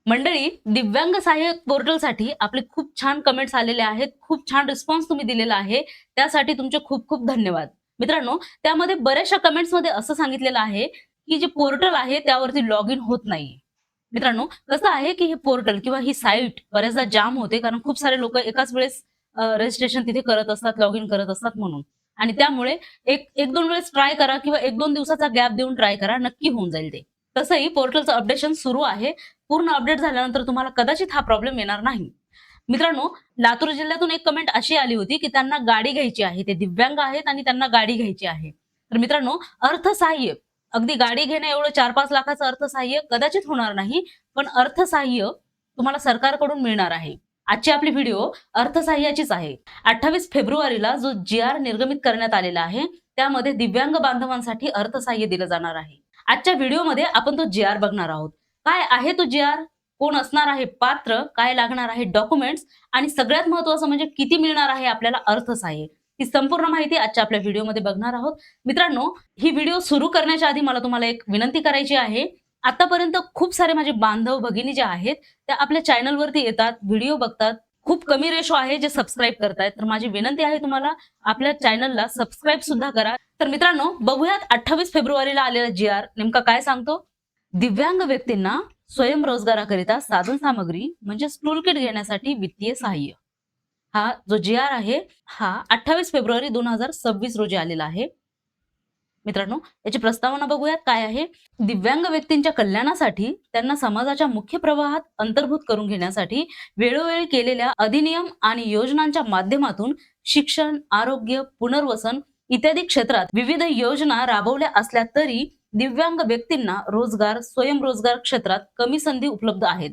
मंडळी, दिव्यांग सहाय्यक पोर्टलसाठी आपले खूप छान कमेंट्स आलेले आहेत. खूप छान रिस्पॉन्स तुम्ही दिलेला आहे. त्यासाठी तुमचे खूप खूप धन्यवाद. मित्रांनो, त्यामध्ये बऱ्याचशा कमेंट्समध्ये असं सांगितलेलं आहे, की जे पोर्टल आहे त्यावरती लॉग इन होत नाहीये. मित्रांनो, कसं आहे, की हे पोर्टल किंवा ही साईट बऱ्याचदा जाम होते कारण खूप सारे लोकं एकाच वेळेस रजिस्ट्रेशन तिथे करत असतात, लॉग इन करत असतात म्हणून. आणि त्यामुळे 1-2 वेळेस ट्राय करा किंवा 1-2 दिवसाचा गॅप देऊन ट्राय करा. नक्की होऊन जाईल ते. तसंही पोर्टलचं अपडेशन सुरू आहे. पूर्ण अपडेट झाल्यानंतर तुम्हाला कदाचित हा प्रॉब्लेम येणार नाही. मित्रांनो, लातूर जिल्ह्यातून एक कमेंट अशी आली होती, की त्यांना गाडी घ्यायची आहे. ते दिव्यांग आहेत आणि त्यांना गाडी घ्यायची आहे. तर मित्रांनो, अर्थसहाय्य अगदी गाडी घेणं एवढं 4-5 लाखाचं अर्थसहाय्य कदाचित होणार नाही. पण अर्थसहाय्य तुम्हाला सरकारकडून मिळणार आहे. आजची आपली व्हिडिओ अर्थसहाय्याचीच आहे. 28 फेब्रुवारीला जो जी-आर निर्गमित करण्यात आलेला आहे, त्यामध्ये दिव्यांग बांधवांसाठी अर्थसहाय्य दिलं जाणार आहे. आजच्या व्हिडिओमध्ये आपण तो जी-आर बघणार आहोत. काय आहे तो जी-आर? कोण असणार आहे पात्र? काय लागणार आहे डॉक्युमेंट्स? आणि सगळ्यात महत्त्वाचं म्हणजे किती मिळणार आहे आपल्याला अर्थसहाय्य? ही संपूर्ण माहिती आजच्या आपल्या व्हिडिओमध्ये बघणार आहोत. मित्रांनो, ही व्हिडिओ सुरू करण्याच्या आधी मला तुम्हाला एक विनंती करायची आहे. आतापर्यंत खूप सारे माझे बांधव भगिनी जे आहेत, त्या आपल्या चॅनलवरती येतात, व्हिडिओ बघतात. खूप कमी रेशो आहे जे सबस्क्राईब करतायत. तर माझी विनंती आहे तुम्हाला आपल्या चॅनलला सबस्क्राईब सुद्धा करा. तर मित्रांनो, बघूयात 28 फेब्रुवारीला आलेला जी-आर नेमका काय सांगतो? दिव्यांग व्यक्तींना स्वयंरोजगाराकरिता साधन सामग्री म्हणजे टूल किट घेण्यासाठी वित्तीय सहाय्य. हा जो जी-आर आहे, हा 28 फेब्रुवारी 2026 रोजी आलेला आहे. मित्रांनो, याची प्रस्तावना बघूयात काय आहे. दिव्यांग व्यक्तींच्या कल्याणासाठी त्यांना समाजाच्या मुख्य प्रवाहात अंतर्भूत करून घेण्यासाठी वेळोवेळी केलेल्या अधिनियम आणि योजनांच्या माध्यमातून शिक्षण, आरोग्य, पुनर्वसन इत्यादी क्षेत्रात विविध योजना राबवल्या असल्या तरी दिव्यांग व्यक्तींना रोजगार, स्वयंरोजगार क्षेत्रात कमी संधी उपलब्ध आहेत.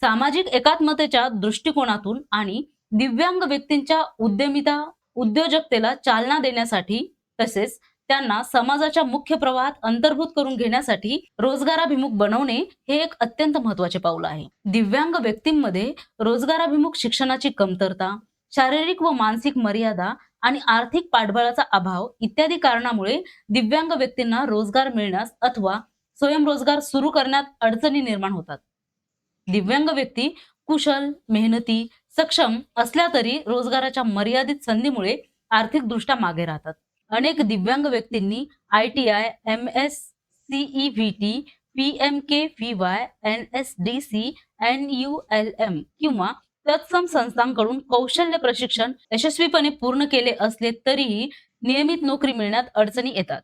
सामाजिक एकात्मतेच्या दृष्टिकोनातून आणि दिव्यांग व्यक्तींच्या उद्यमिता, उद्योजकतेला चालना देण्यासाठी तसेच त्यांना समाजाच्या मुख्य प्रवाहात अंतर्भूत करून घेण्यासाठी रोजगाराभिमुख बनवणे हे एक अत्यंत महत्वाचे पाऊल आहे. दिव्यांग व्यक्तींमध्ये रोजगाराभिमुख शिक्षणाची कमतरता, शारीरिक व मानसिक मर्यादा आणि आर्थिक पाठबळाचा अभाव इत्यादी कारणामुळे दिव्यांग व्यक्तींना रोजगार मिळण्यास अथवा स्वयंरोजगार सुरू करण्यात अडचणी निर्माण होतात. दिव्यांग व्यक्ती कुशल, मेहनती, सक्षम असल्या तरी रोजगाराच्या मर्यादित संधीमुळे आर्थिकदृष्ट्या मागे राहतात. अनेक दिव्यांग व्यक्तींनी ITI, MS, CEVT, PMKVY, NSDC, NULM किंवा तत्सम संस्थांकडून कौशल्य प्रशिक्षण यशस्वीपणे पूर्ण केले असले तरीही नियमित नोकरी मिळण्यात अडचणी येतात.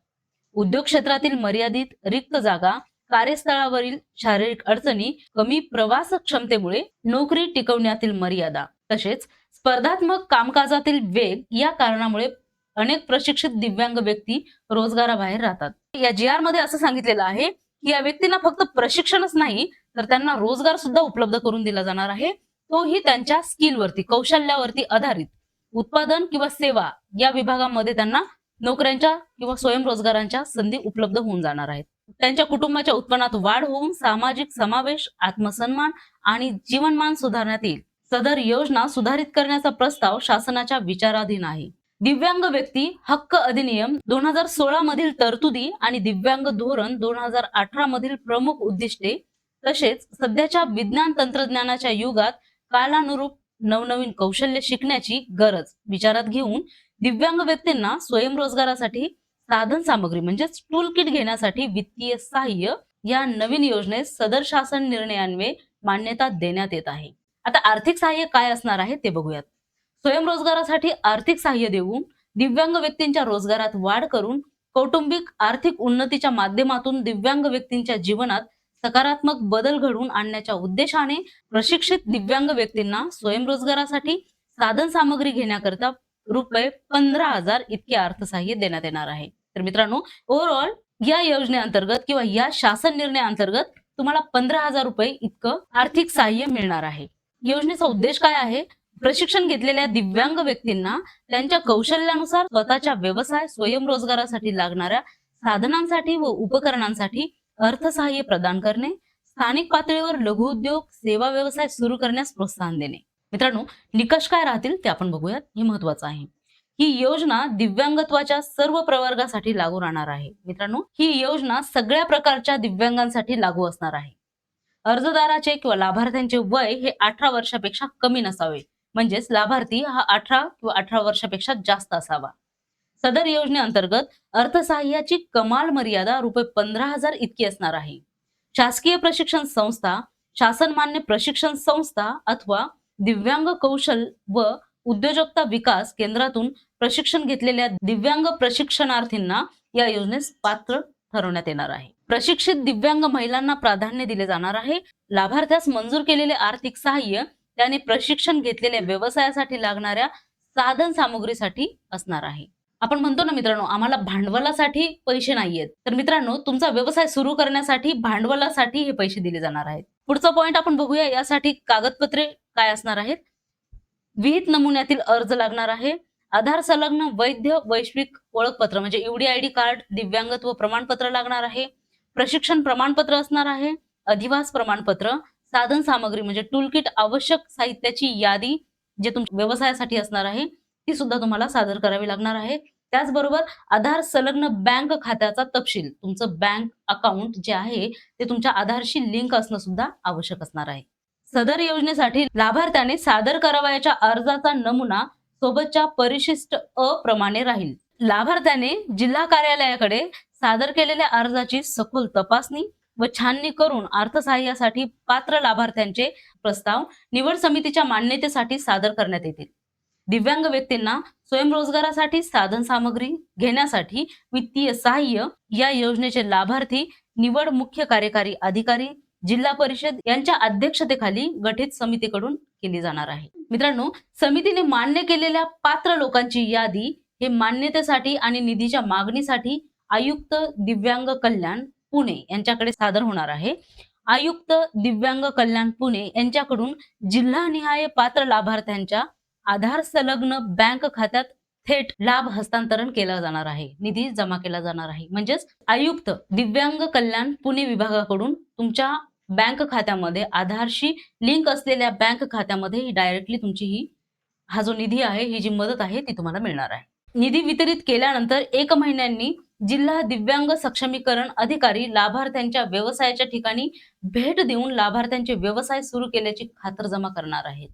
उद्योग क्षेत्रातील मर्यादित रिक्त जागा, कार्यस्थळावरील शारीरिक अडचणी, कमी प्रवास क्षमतेमुळे नोकरी टिकवण्यातील मर्यादा तसेच स्पर्धात्मक कामकाजातील वेग या कारणामुळे अनेक प्रशिक्षित दिव्यांग व्यक्ती रोजगाराबाहेर राहतात. या जी-आर मध्ये असं सांगितलेलं आहे की या व्यक्तींना फक्त प्रशिक्षणच नाही तर त्यांना रोजगार सुद्धा उपलब्ध करून दिला जाणार आहे. तोही त्यांच्या स्किलवरती, कौशल्यावरती आधारित. उत्पादन किंवा सेवा या विभागामध्ये त्यांना नोकऱ्यांच्या किंवा स्वयंरोजगारांच्या संधी उपलब्ध होऊन जाणार आहेत. त्यांच्या कुटुंबाच्या उत्पन्नात वाढ होऊन सामाजिक समावेश, आत्मसन्मान आणि जीवनमान सुधारण्यात येईल. सदर योजना सुधारित करण्याचा प्रस्ताव शासनाच्या विचाराधीन आहे. दिव्यांग व्यक्ती हक्क अधिनियम 2016 मधील तरतुदी आणि दिव्यांग धोरण 2018 मधील प्रमुख उद्दिष्टे तसेच सध्याच्या विज्ञान तंत्रज्ञानाच्या युगात कालानुरूप नवनवीन कौशल्य शिकण्याची गरज विचारात घेऊन दिव्यांग व्यक्तींना स्वयंरोजगारासाठी साधन सामग्री म्हणजेच टूल किट घेण्यासाठी वित्तीय सहाय्य या नवीन योजनेस सदर शासन निर्णयान्वये मान्यता देण्यात येत आहे. आता आर्थिक सहाय्य काय असणार आहे ते बघूयात. स्वयंरोजगारासाठी आर्थिक सहाय्य देऊन दिव्यांग व्यक्तींच्या रोजगारात वाढ करून कौटुंबिक आर्थिक उन्नतीच्या माध्यमातून दिव्यांग व्यक्तींच्या जीवनात सकारात्मक बदल घडवून आणण्याच्या उद्देशाने प्रशिक्षित दिव्यांग व्यक्तींना स्वयंरोजगारासाठी साधन सामग्री घेण्याकरता रुपये 15,000 इतके अर्थसहाय्य देण्यात येणार आहे. तर मित्रांनो, ओव्हरऑल या योजनेअंतर्गत किंवा या शासन निर्णयाअंतर्गत तुम्हाला 15,000 रुपये इतकं आर्थिक सहाय्य मिळणार आहे. योजनेचा उद्देश काय आहे? प्रशिक्षण घेतलेल्या दिव्यांग व्यक्तींना त्यांच्या कौशल्यानुसार स्वतःच्या व्यवसाय स्वयंरोजगारासाठी लागणाऱ्या साधनांसाठी व उपकरणांसाठी अर्थसहाय्य प्रदान करणे, स्थानिक पातळीवर लघुउद्योग, सेवा व्यवसाय सुरू करण्यास प्रोत्साहन देणे. मित्रांनो, निकष काय राहतील ते आपण बघूयात. हे महत्वाचं आहे. ही योजना दिव्यांगत्वाच्या सर्व प्रवर्गासाठी लागू राहणार आहे. मित्रांनो, ही योजना सगळ्या प्रकारच्या दिव्यांगांसाठी लागू असणार आहे. अर्जदाराचे किंवा लाभार्थ्यांचे वय हे 18 वर्षापेक्षा कमी नसावे. म्हणजेच लाभार्थी हा 18 किंवा 18 वर्षापेक्षा जास्त असावा. सदर योजनेअंतर्गत अर्थसहाय्याची कमाल मर्यादा ₹15,000 इतकी असणार आहे. शासकीय प्रशिक्षण संस्था, शासनमान्य प्रशिक्षण संस्था अथवा दिव्यांग कौशल व उद्योजकता विकास केंद्रातून प्रशिक्षण घेतलेल्या दिव्यांग प्रशिक्षणार्थींना या योजनेस पात्र ठरवण्यात येणार आहे. प्रशिक्षित दिव्यांग महिलांना प्राधान्य दिले जाणार आहे. लाभार्थ्यास मंजूर केलेले आर्थिक सहाय्य त्याने प्रशिक्षण घेतलेल्या व्यवसायासाठी लागणाऱ्या साधन सामुग्रीसाठी असणार आहे. आपण म्हणतो ना मित्रांनो, आम्हाला भांडवलासाठी पैसे नाहीयेत. तर मित्रांनो, तुमचा व्यवसाय सुरू करण्यासाठी भांडवलासाठी हे पैसे दिले जाणार आहेत. पुढचा पॉइंट आपण बघूया. यासाठी कागदपत्रे काय असणार आहेत? विहित नमुन्यातील अर्ज लागणार आहे. आधार संलग्न वैध वैश्विक ओळखपत्र म्हणजे UDID कार्ड, दिव्यांगत्व प्रमाणपत्र लागणार आहे. प्रशिक्षण प्रमाणपत्र असणार आहे. अधिवास प्रमाणपत्र, साधन सामग्री म्हणजे टूल किट, आवश्यक साहित्याची यादी जे तुमच्या व्यवसायासाठी असणार आहे ती सुद्धा तुम्हाला सादर करावी लागणार आहे. त्याचबरोबर आधार संलग्न बँक खात्याचा तपशील, तुमचं बँक अकाउंट जे आहे ते तुमच्या आधारशी लिंक असणं सुद्धा आवश्यक असणार आहे. सदर योजनेसाठी लाभार्थ्याने सादर करावयाच्या अर्जाचा नमुना सोबतच्या परिशिष्ट अ प्रमाणे राहील. लाभार्थ्याने जिल्हा कार्यालयाकडे सादर केलेल्या अर्जाची सखोल तपासणी व छाननी करून अर्थसहाय्यासाठी पात्र लाभार्थ्यांचे प्रस्ताव निवड समितीच्या मान्यतेसाठी सादर करण्यात येतील. दिव्यांग व्यक्तींना स्वयंरोजगारासाठी साधन सामग्री घेण्यासाठी वित्तीय सहाय्य या योजनेचे लाभार्थी निवड मुख्य कार्यकारी अधिकारी, जिल्हा परिषद यांच्या अध्यक्षतेखाली गठीत समितीकडून केली जाणार आहे. मित्रांनो, समितीने मान्य केलेल्या पात्र लोकांची यादी हे मान्यतेसाठी आणि निधीच्या मागणीसाठी आयुक्त दिव्यांग कल्याण पुणे यांच्याकडे सादर होणार आहे. आयुक्त दिव्यांग कल्याण पुणे यांच्याकडून जिल्हानिहाय पात्र लाभार्थ्यांच्या आधार संलग्न बँक खात्यात थेट लाभ हस्तांतरण केला जाणार आहे, निधी जमा केला जाणार आहे. म्हणजेच आयुक्त दिव्यांग कल्याण पुणे विभागाकडून तुमच्या बँक खात्यामध्ये आधारशी लिंक असलेल्या बँक खात्यामध्ये डायरेक्टली तुमची हा जो निधी आहे, ही जी मदत आहे ती तुम्हाला मिळणार आहे. निधी वितरित केल्यानंतर 1 महिन्यांनी जिल्हा दिव्यांग सक्षमीकरण अधिकारी लाभार्थ्यांच्या व्यवसायाच्या ठिकाणी भेट देऊन लाभार्थ्यांचे व्यवसाय सुरू केल्याची खातरजमा करणार आहेत.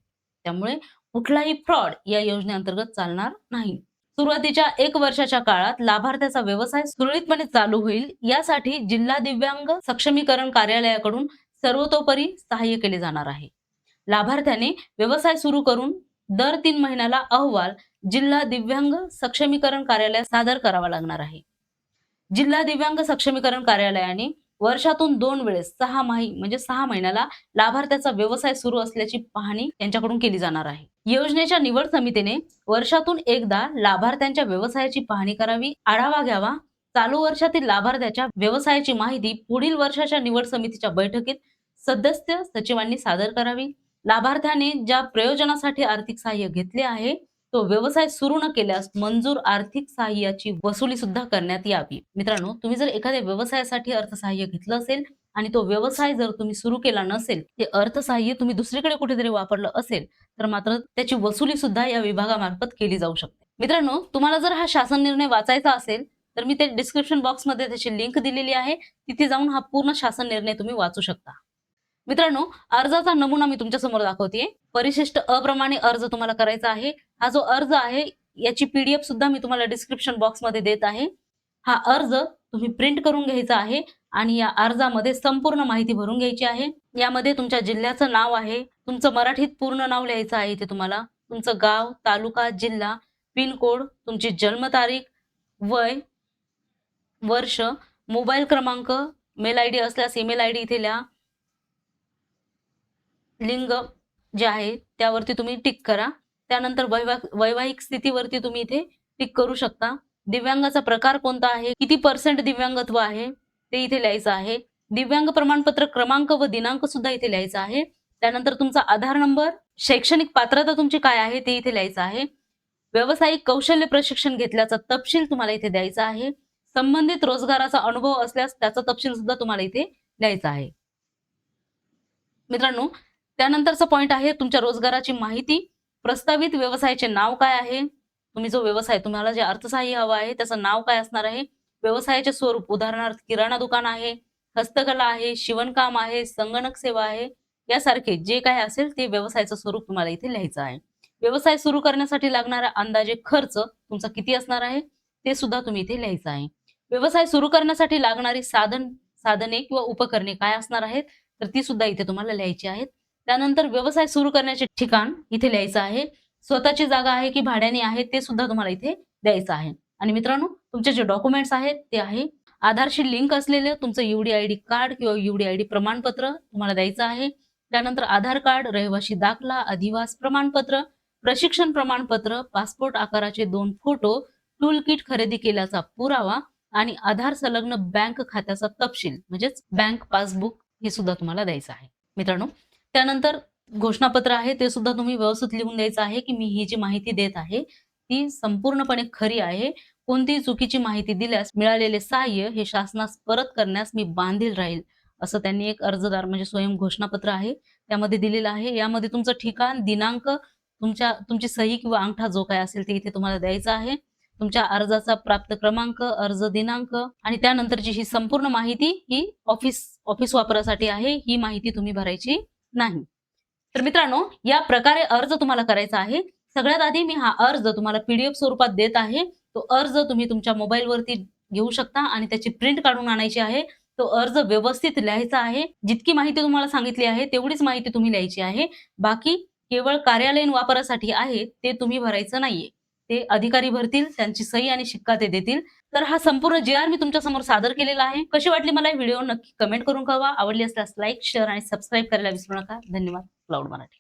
त्यामुळे कुठलाही फ्रॉड या योजनेअंतर्गत चालणार नाही. सुरुवातीच्या 1 वर्षाच्या काळात लाभार्थ्याचा व्यवसाय सुरळीतपणे चालू होईल यासाठी जिल्हा दिव्यांग सक्षमीकरण कार्यालयाकडून सर्वतोपरी सहाय्य केले जाणार आहे. लाभार्थ्याने व्यवसाय सुरू करून दर 3 महिन्याला अहवाल जिल्हा दिव्यांग सक्षमीकरण कार्यालयात सादर करावा लागणार आहे. जिल्हा दिव्यांग सक्षमीकरण कार्यालयाने वर्षातून 2 वेळेस 6 म्हणजे 6 महिन्याला लाभार्थ्याचा व्यवसाय सुरू असल्याची पाहणी त्यांच्याकडून केली जाणार आहे. योजनेच्या निवड समितीने वर्षातून एकदा लाभार्थ्यांच्या व्यवसायाची पाहणी करावी, आढावा घ्यावा. चालू वर्षातील लाभार्थ्याच्या व्यवसायाची माहिती पुढील वर्षाच्या निवड समितीच्या बैठकीत सदस्य सचिवांनी सादर करावी. लाभार्थ्याने ज्या प्रयोजनासाठी आर्थिक सहाय्य घेतले आहे तो व्यवसाय सुरू न केल्यास मंजूर आर्थिक सहाय्याची वसुली सुद्धा करण्यात यावी. मित्रांनो, तुम्ही जर एखाद्या व्यवसायासाठी अर्थसहाय्य घेतलं असेल आणि तो व्यवसाय जर तुम्ही सुरू केला नसेल, ते अर्थसहाय्य तुम्ही दुसरीकडे कुठेतरी वापरलं असेल तर मात्र त्याची वसुली सुद्धा या विभागामार्फत केली जाऊ शकते. मित्रांनो, तुम्हाला जर हा शासन निर्णय वाचायचा असेल तर मी ते डिस्क्रिप्शन बॉक्समध्ये त्याची लिंक दिलेली आहे, तिथे जाऊन हा पूर्ण शासन निर्णय तुम्ही वाचू शकता. मित्रांनो, अर्जाचा नमुना मी तुमच्या समोर दाखवतेय. परिशिष्ट अ प्रमाणे अर्ज तुम्हाला करायचा आहे. हा जो अर्ज आहे याची PDF सुद्धा मी तुम्हाला डिस्क्रिप्शन बॉक्समध्ये देत आहे. हा अर्ज तुम्ही प्रिंट करून घ्यायचा आहे आणि या अर्जामध्ये संपूर्ण माहिती भरून घ्यायची आहे. यामध्ये तुमच्या जिल्ह्याचं नाव आहे, तुमचं मराठीत पूर्ण नाव लिहायचं आहे ते तुम्हाला, तुमचं गाव, तालुका, जिल्हा, पिन कोड, तुमची जन्मतारीख, वय, वर्ष, मोबाईल क्रमांक, मेल ID असल्यास ईमेल ID इथे लिहा. लिंग जे आहे त्यावरती तुम्ही टिक करा. त्यानंतर वैवाहिक स्थितीवरती तुम्ही इथे टिक करू शकता. दिव्यांगाचा प्रकार कोणता आहे, किती % दिव्यांगत्व आहे ते इथे लिहायचं आहे. दिव्यांग प्रमाणपत्र क्रमांक व दिनांक सुद्धा इथे लिहायचा आहे. त्यानंतर तुमचा आधार नंबर, शैक्षणिक पात्रता तुमची काय आहे ते इथे लिहायचं आहे. व्यावसायिक कौशल्य प्रशिक्षण घेतल्याचा तपशील तुम्हाला इथे द्यायचा आहे. संबंधित रोजगाराचा अनुभव असल्यास त्याचा तपशील सुद्धा तुम्हाला इथे लिहायचा आहे. मित्रांनो, त्यानंतरचा पॉइंट आहे तुमच्या रोजगाराची माहिती. प्रस्तावित व्यवसायाचे नाव काय आहे, तुम्ही जो व्यवसाय, तुम्हाला जे अर्थसहाय्य हवं आहे त्याचं नाव काय असणार आहे, व्यवसायाचे स्वरूप, उदाहरणार्थ किराणा दुकान आहे, हस्तकला आहे, शिवणकाम आहे, संगणक सेवा आहे, यासारखे जे काही असेल ते व्यवसायाचं स्वरूप तुम्हाला इथे लिहायचं आहे. व्यवसाय सुरू करण्यासाठी लागणारा अंदाजे खर्च तुमचा किती असणार आहे ते सुद्धा तुम्ही इथे लिहायचं आहे. व्यवसाय सुरू करण्यासाठी लागणारी साधने किंवा उपकरणे काय असणार आहेत तर ती सुद्धा इथे तुम्हाला लिहायची आहेत. त्यानंतर व्यवसाय सुरू करण्याचे ठिकाण इथे लिहायचं आहे. स्वतःची जागा आहे की भाड्याने आहे ते सुद्धा तुम्हाला इथे द्यायचं आहे. आणि मित्रांनो, तुमचे जे डॉक्युमेंट्स आहेत ते आहे आधारशी लिंक असलेलं तुमचं UDID कार्ड किंवा UDID प्रमाणपत्र तुम्हाला द्यायचं आहे. त्यानंतर आधार कार्ड, रहिवासी दाखला, अधिवास प्रमाणपत्र, प्रशिक्षण प्रमाणपत्र, पासपोर्ट आकाराचे 2 फोटो, टूल किट खरेदी केल्याचा पुरावा आणि आधार संलग्न बँक खात्याचा तपशील म्हणजेच बँक पासबुक हे सुद्धा तुम्हाला द्यायचं आहे. मित्रांनो, त्यानंतर घोषणापत्र आहे ते सुद्धा तुम्ही व्यवस्थित लिहून द्यायचं आहे की मी ही जी माहिती देत आहे ती संपूर्णपणे खरी आहे. कोणतीही चुकीची माहिती दिल्यास मिळालेले सहाय्य हे शासनास परत करण्यास मी बांधील राहील, असं त्यांनी एक अर्जदार म्हणजे स्वयं घोषणापत्र आहे त्यामध्ये दिलेलं आहे. यामध्ये तुमचं ठिकाण, दिनांक, तुमची सही किंवा अंगठा जो काय असेल ते इथे तुम्हाला द्यायचा आहे. तुमच्या अर्जाचा प्राप्त क्रमांक, अर्ज दिनांक आणि त्यानंतरची ही संपूर्ण माहिती ही ऑफिस वापरासाठी आहे. ही माहिती तुम्ही भरायची नाही. तर मित्रांनो, या प्रकारे अर्ज तुम्हाला करायचा आहे. सगळ्यात आधी मी हा अर्ज तुम्हाला PDF स्वरूपात देत आहे. तो अर्ज तुम्ही तुमच्या मोबाईलवरती घेऊ शकता आणि त्याची प्रिंट काढून आणायची आहे. तो अर्ज व्यवस्थित लिहायचा आहे. जितकी माहिती तुम्हाला सांगितली आहे तेवढीच माहिती तुम्ही लिहायची आहे. बाकी केवळ कार्यालयीन वापरासाठी आहे ते तुम्ही भरायचं नाहीये. ते अधिकारी भरतील, त्यांची सही आणि शिक्का ते देतील. तर हा संपूर्ण JR मी तुमच्या समोर सादर केलेला आहे. कशी वाटली मला ही व्हिडिओ नक्की कमेंट करून कळवा. आवडली असल्यास लाईक, शेअर आणि सबस्क्राईब करायला विसरू नका. धन्यवाद. क्लाउड मराठी.